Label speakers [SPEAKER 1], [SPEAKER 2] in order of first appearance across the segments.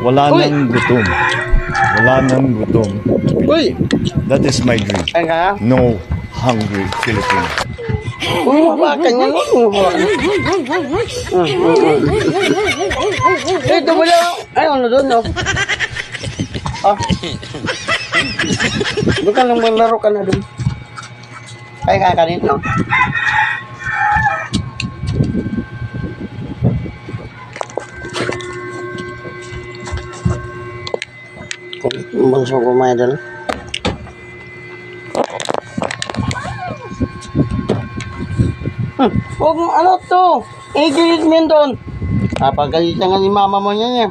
[SPEAKER 1] Wala
[SPEAKER 2] Uy!
[SPEAKER 1] nang gutom. Wala nang gutom.
[SPEAKER 2] Uy!
[SPEAKER 1] That is my dream.
[SPEAKER 2] Ay ka?
[SPEAKER 1] No hungry Filipino.
[SPEAKER 2] Uy, mabakan yan. Ito mo lang. Ay, ano doon, no? Ah. Doon ka lang maglaro ka na doon. Ay, kakanin, no? Kung bangso kumain doon. Huwag mo, ano to? I-delete mo yun doon. Napagalit na nga ni mama mo niya.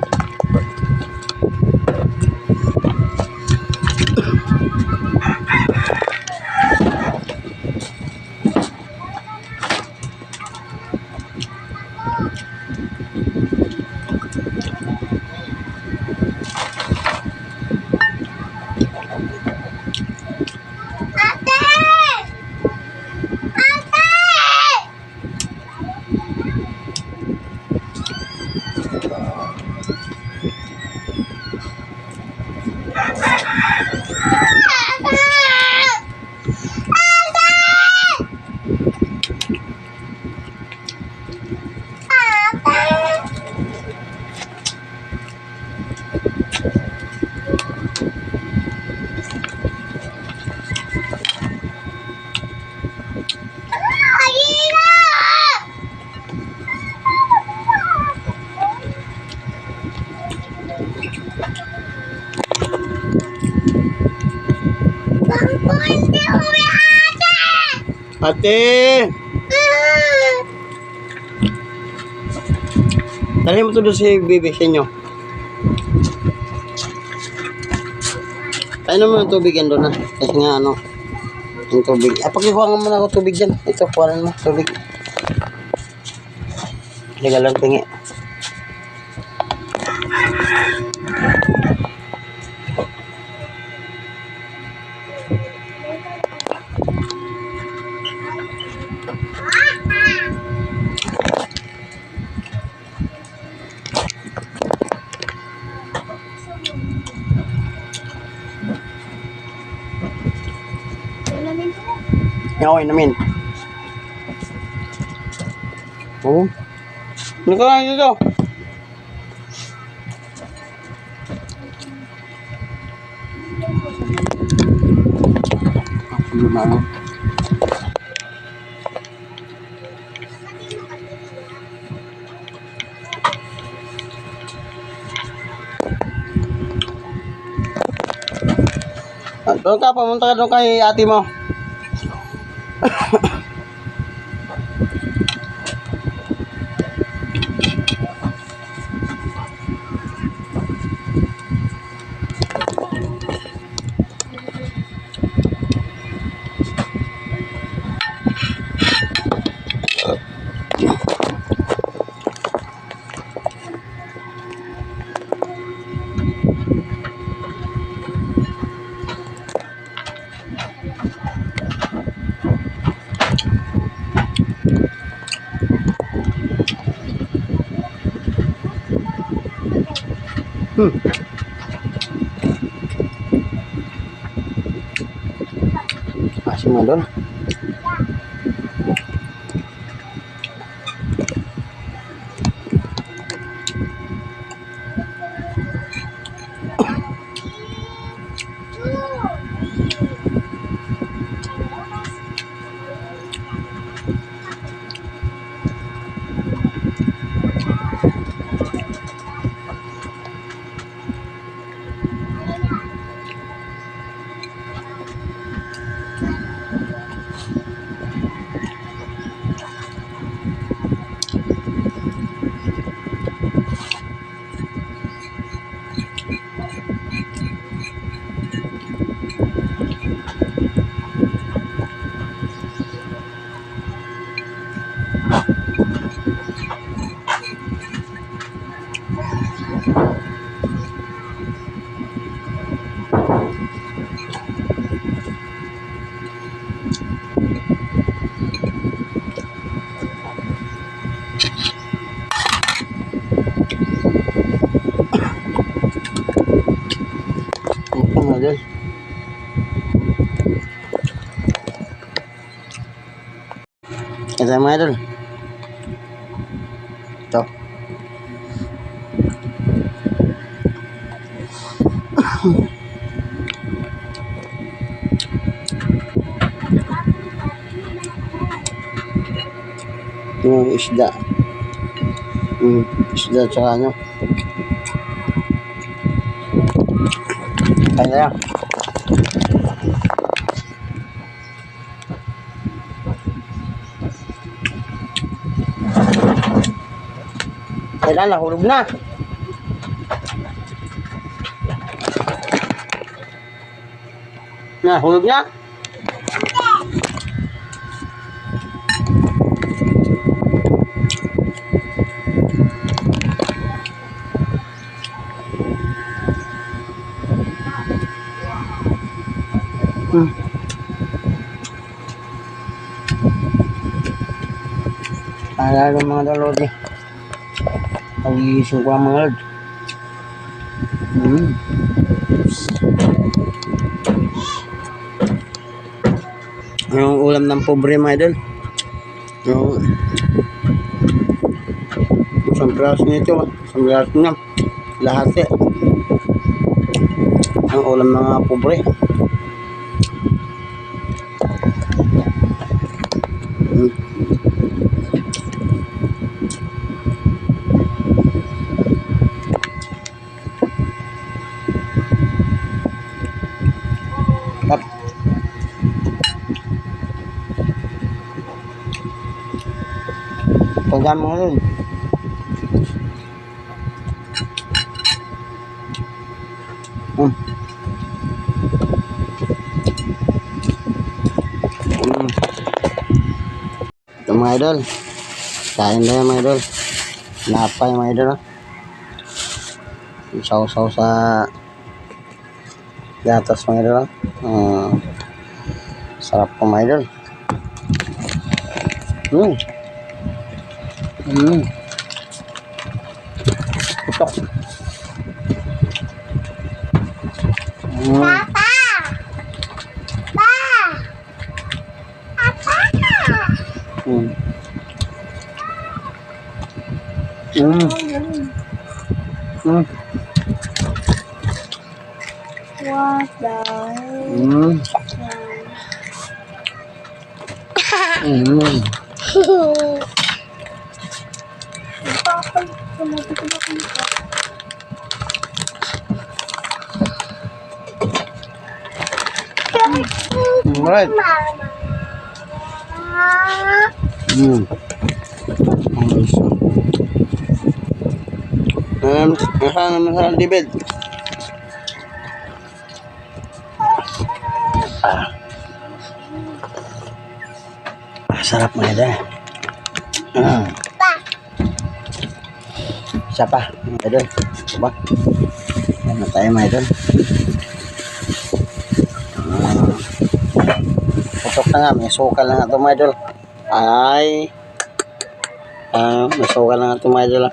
[SPEAKER 2] Ate! Dali mo to doon si Bibi sa inyo. Ano mo yung tubig yan doon, ha? Kasi nga ano, yung tubig. Pagkikuha nga muna ako tubig dyan. Ito, kuhanan mo, tubig. Liga lang tingi. Okay namin. Oh. Ano ka nga dito? Doon ka, pumunta ka doon kay ate mo. Asin mo doon. tayo mga idol. Ito. Yung isda. Isda tsaka ano. Kaya yan. Kailan nahulog na. Nahulog na. Alala ng mga dalod eh. Pag-iisip ko ang mga lord. Yung ulam ng pobre mga idol. Yung isang braso nito. Isang braso na. Lahat eh. Ang ulam ng mga pobre. Pagdam mo rin. Ito mga idol. Kain na yan mga idol. Napay mga idol. Saw-saw sa gatas mga idol. Sarap po mga idol. Putok.
[SPEAKER 3] Papa! Pa! Papa! What the Papa, sumabi ko na dito.
[SPEAKER 2] Alright. Nasaan naman sa libid? Sarap mga idol. Isa pa, mga idol. Diba? Yan na tayo mga idol. Putok na nga, may sukal na nga ito mga idol. Ay, may sukal na nga ito mga idol.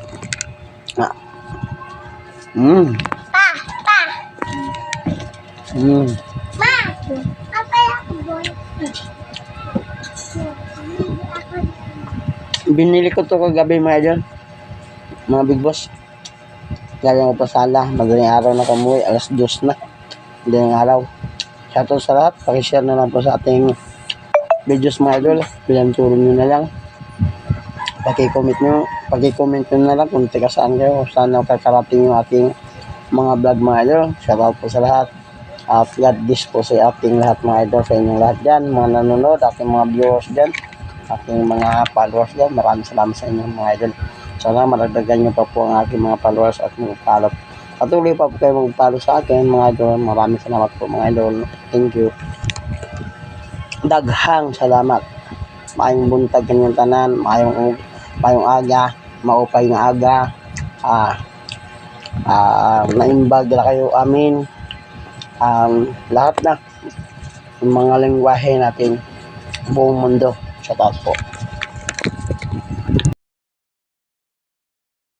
[SPEAKER 3] Ma! Apa ako boy?
[SPEAKER 2] Binili ko to kagabi mga idol. Mga big boss. Kaya ko pa sala. Madaling araw na kamuwi. Alas 2 na. Madaling araw. Shoutout sa lahat. Pakishare na lang po sa ating videos mga idol. Pinantulong nyo na lang. Paki-comment nyo na lang kung tika saan kayo. Saan kakarating yung ating mga vlog mga idol. Shoutout po sa lahat. At God bless po sa ating lahat mga idol. Sa inyong lahat dyan. Mga nanonood. Ating mga viewers dyan. Aking mga followers dyan. Maraming salamat sa inyong mga idol. Sana maragdagan nyo pa po ang aking mga followers at mga follow. Patuloy pa po kayo mag-follow sa akin mga idol. Maraming salamat po mga idol. Thank you. Daghang salamat. Maayong buntag kanyang tanan. Maayong aga. Maupay nga aga. Naimbag na kayo amin. Lahat na. Yung mga lingwahe natin buong mundo. Shout out po.